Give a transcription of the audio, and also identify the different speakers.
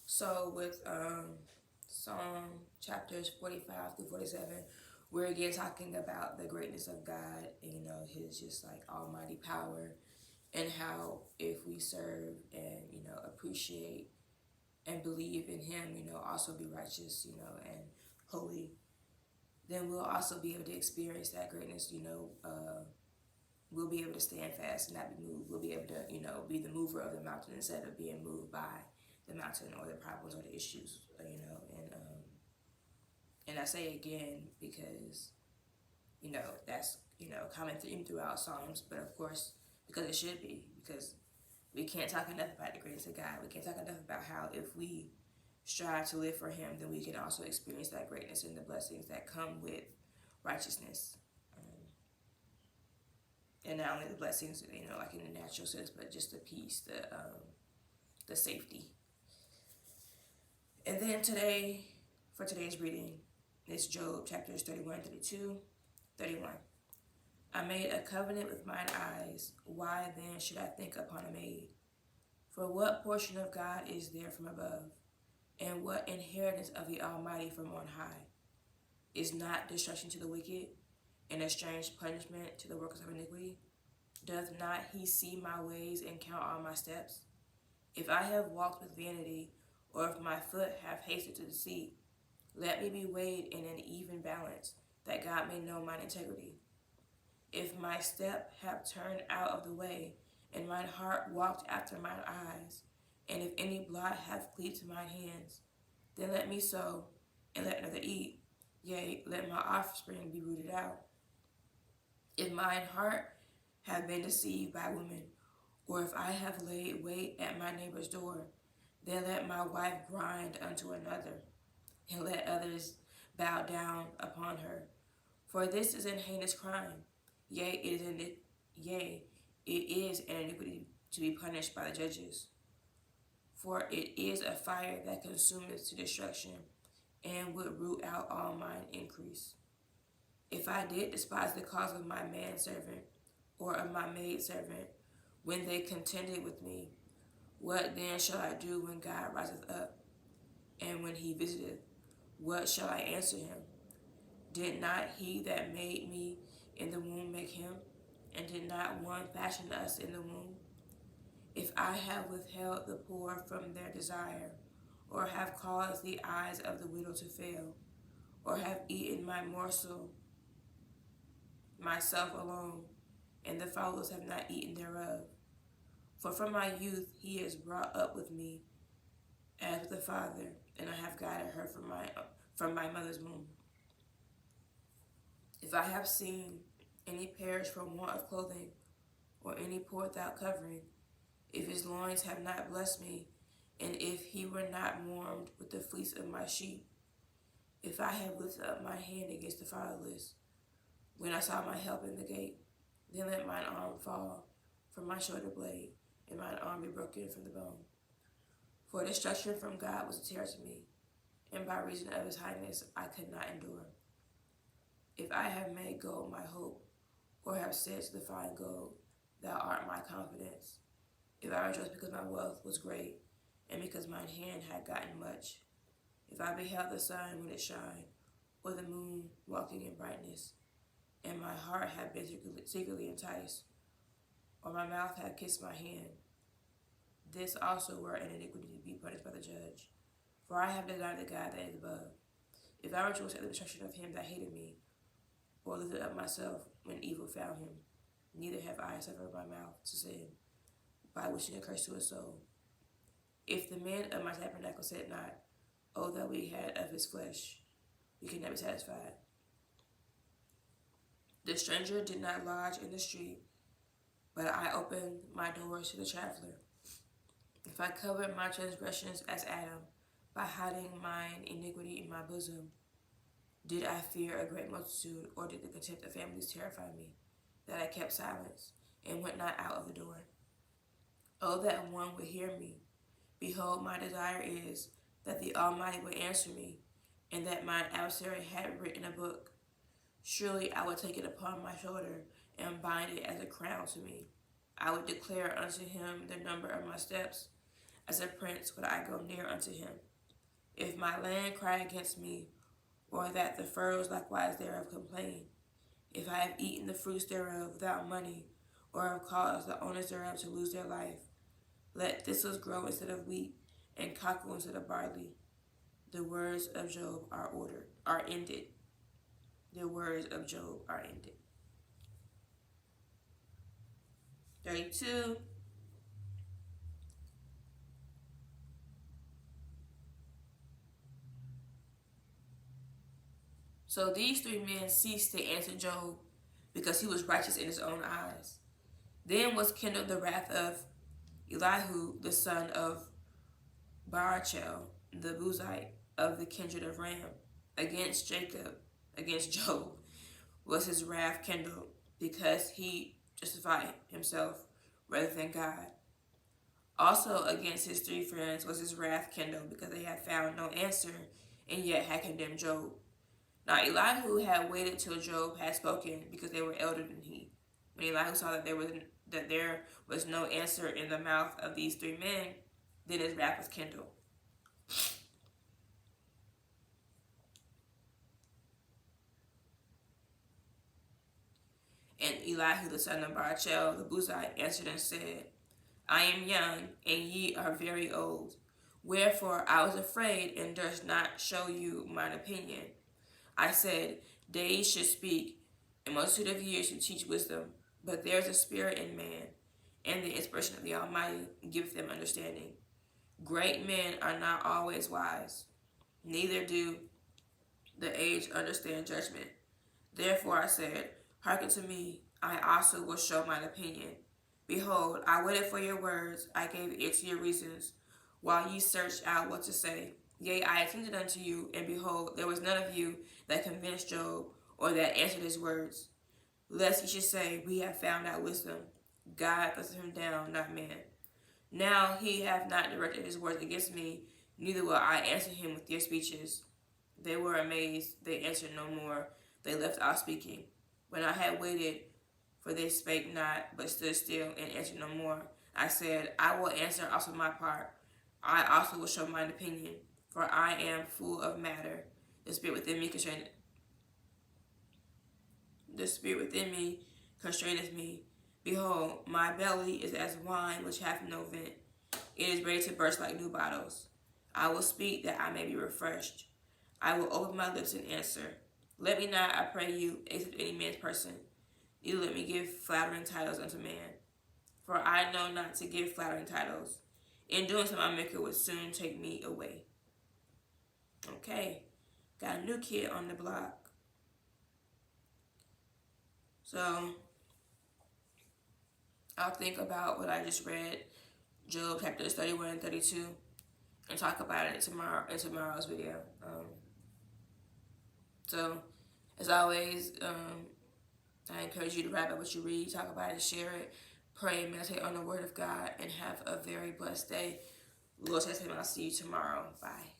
Speaker 1: So with Psalm chapters 45 through 47, we're again talking about the greatness of God and his just like almighty power, and how if we serve and appreciate and believe in him, also be righteous, and holy, then we'll also be able to experience that greatness, we'll be able to stand fast and not be moved. We'll be able to, be the mover of the mountain instead of being moved by the mountain or the problems or the issues, and I say again because that's common theme throughout Psalms, but of course because it should be, because we can't talk enough about the greatness of God. We can't talk enough about how if we strive to live for Him, then we can also experience that greatness and the blessings that come with righteousness. And not only the blessings, like in the natural sense, but just the peace, the safety. And then today, for today's reading, is Job chapters 31, 32, 31. I made a covenant with mine eyes. Why then should I think upon a maid? For what portion of God is there from above? And what inheritance of the Almighty from on high? Is not destruction to the wicked, and a strange punishment to the workers of iniquity? Doth not he see my ways and count all my steps? If I have walked with vanity, or if my foot have hasted to deceit, let me be weighed in an even balance, that God may know mine integrity. If my step have turned out of the way, and mine heart walked after mine eyes, and if any blot have cleaved to mine hands, then let me sow, and let another eat, yea, let my offspring be rooted out. If mine heart have been deceived by women, or if I have laid wait at my neighbor's door, then let my wife grind unto another, and let others bow down upon her. For this is an heinous crime, yea, it is an iniquity to be punished by the judges. For it is a fire that consumeth to destruction, and would root out all mine increase. If I did despise the cause of my manservant, or of my maidservant, when they contended with me, what then shall I do when God riseth up? And when he visiteth, what shall I answer him? Did not he that made me in the womb make him? And did not one fashion us in the womb? If I have withheld the poor from their desire, or have caused the eyes of the widow to fail, or have eaten my morsel myself alone, and the fowls have not eaten thereof. For from my youth he has brought up with me as with a father, and I have guided her from my mother's womb. If I have seen any perish from want of clothing, or any poor without covering, if his loins have not blessed me, and if he were not warmed with the fleece of my sheep, if I have lifted up my hand against the fatherless, when I saw my help in the gate, then let mine arm fall from my shoulder blade, and mine arm be broken from the bone. For destruction from God was a terror to me, and by reason of his highness I could not endure. If I have made gold my hope, or have said to the fine gold, thou art my confidence, if I rejoice because my wealth was great, and because mine hand had gotten much, if I beheld the sun when it shined, or the moon walking in brightness, and my heart had been secretly enticed, or my mouth had kissed my hand, this also were an iniquity to be punished by the judge. For I have desired the God that is above. If I rejoice at the destruction of him that hated me, or lifted up myself when evil found him, neither have I suffered my mouth to sin, by wishing a curse to his soul. If the men of my tabernacle said not, O that we had of his flesh, we could never be satisfied. The stranger did not lodge in the street, but I opened my doors to the traveler. If I covered my transgressions as Adam, by hiding mine iniquity in my bosom, did I fear a great multitude, or did the contempt of families terrify me, that I kept silence, and went not out of the door? Oh, that one would hear me. Behold, my desire is that the Almighty would answer me, and that mine adversary had written a book. Surely I would take it upon my shoulder, and bind it as a crown to me. I would declare unto him the number of my steps. as a prince would I go near unto him. If my land cry against me, or that the furrows likewise thereof complain, if I have eaten the fruits thereof without money, or have caused the owners thereof to lose their life, let thistles grow instead of wheat, and cockle instead of barley. The words of Job are ended. The words of Job are ended. 32. So these three men ceased to answer Job, because he was righteous in his own eyes. Then was kindled the wrath of Elihu, the son of Barachel, the Buzite, of the kindred of Ram, against Job, was his wrath kindled, because he justified himself rather than God. Also against his three friends was his wrath kindled, because they had found no answer, and yet had condemned Job. Now Elihu had waited till Job had spoken, because they were elder than he. When Elihu saw that there was no answer in the mouth of these three men, then his wrath was kindled. And Elihu the son of Barachel the Buzite answered and said, I am young, and ye are very old. Wherefore I was afraid, and durst not show you mine opinion. I said, days should speak, and multitude of years should teach wisdom. But there is a spirit in man, and the inspiration of the Almighty giveth them understanding. Great men are not always wise, neither do the aged understand judgment. Therefore I said, hearken to me, I also will show mine opinion. Behold, I waited for your words, I gave ear to your reasons, while ye searched out what to say. Yea, I attended unto you, and behold, there was none of you that convinced Job, or that answered his words. Lest ye should say, we have found out wisdom. God thrust him down, not man. Now he hath not directed his words against me, neither will I answer him with your speeches. They were amazed, they answered no more, they left off speaking. When I had waited, for they spake not, but stood still, and answered no more, I said, I will answer also my part. I also will show mine opinion, for I am full of matter. The spirit within me constraineth me. Behold, my belly is as wine which hath no vent. It is ready to burst like new bottles. I will speak that I may be refreshed. I will open my lips and answer. Let me not, I pray you, accept any man's person, neither let me give flattering titles unto man. For I know not to give flattering titles. In doing so, my Maker would soon take me away. Okay, got a new kid on the block. So, I'll think about what I just read, Job chapters 31 and 32, and talk about it in tomorrow's video. So, as always, I encourage you to write about what you read, talk about it, share it, pray, and meditate on the Word of God, and have a very blessed day. Lord, I'll see you tomorrow. Bye.